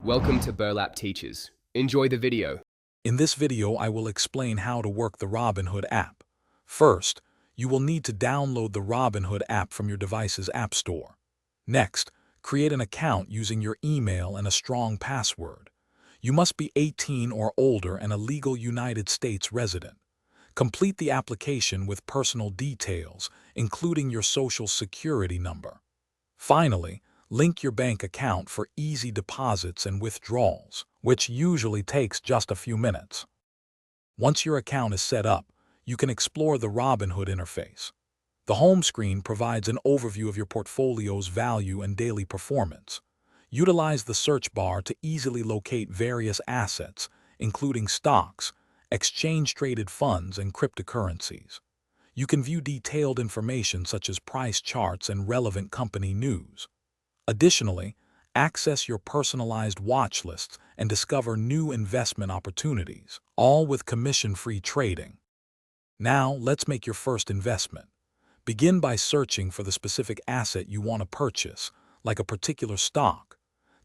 Welcome to Burlap Teachers. Enjoy the video. In this video, I will explain how to work the Robinhood app. First, you will need to download the Robinhood app from your device's app store. Next, create an account using your email and a strong password. You must be 18 or older and a legal United States resident. Complete the application with personal details, including your social security number. Finally, link your bank account for easy deposits and withdrawals, which usually takes just a few minutes. Once your account is set up, you can explore the Robinhood interface. The home screen provides an overview of your portfolio's value and daily performance. Utilize the search bar to easily locate various assets, including stocks, exchange-traded funds, and cryptocurrencies. You can view detailed information such as price charts and relevant company news. Additionally, access your personalized watch lists and discover new investment opportunities, all with commission-free trading. Now, let's make your first investment. Begin by searching for the specific asset you want to purchase, like a particular stock.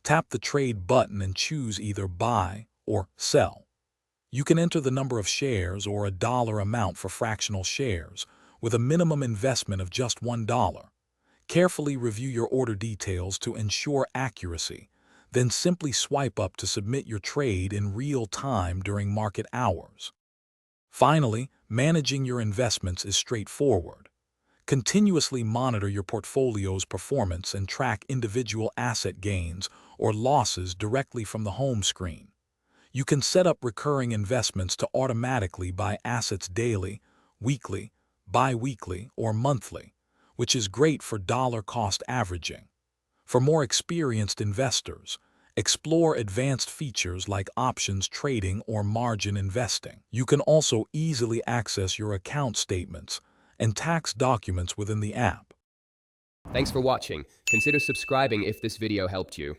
Tap the trade button and choose either buy or sell. You can enter the number of shares or a dollar amount for fractional shares, with a minimum investment of just $1. Carefully review your order details to ensure accuracy, then simply swipe up to submit your trade in real time during market hours. Finally, managing your investments is straightforward. Continuously monitor your portfolio's performance and track individual asset gains or losses directly from the home screen. You can set up recurring investments to automatically buy assets daily, weekly, bi-weekly, or monthly, which is great for dollar-cost averaging. For more experienced investors, explore advanced features like options trading or margin investing. You can also easily access your account statements and tax documents within the app. Thanks for watching. Consider subscribing if this video helped you.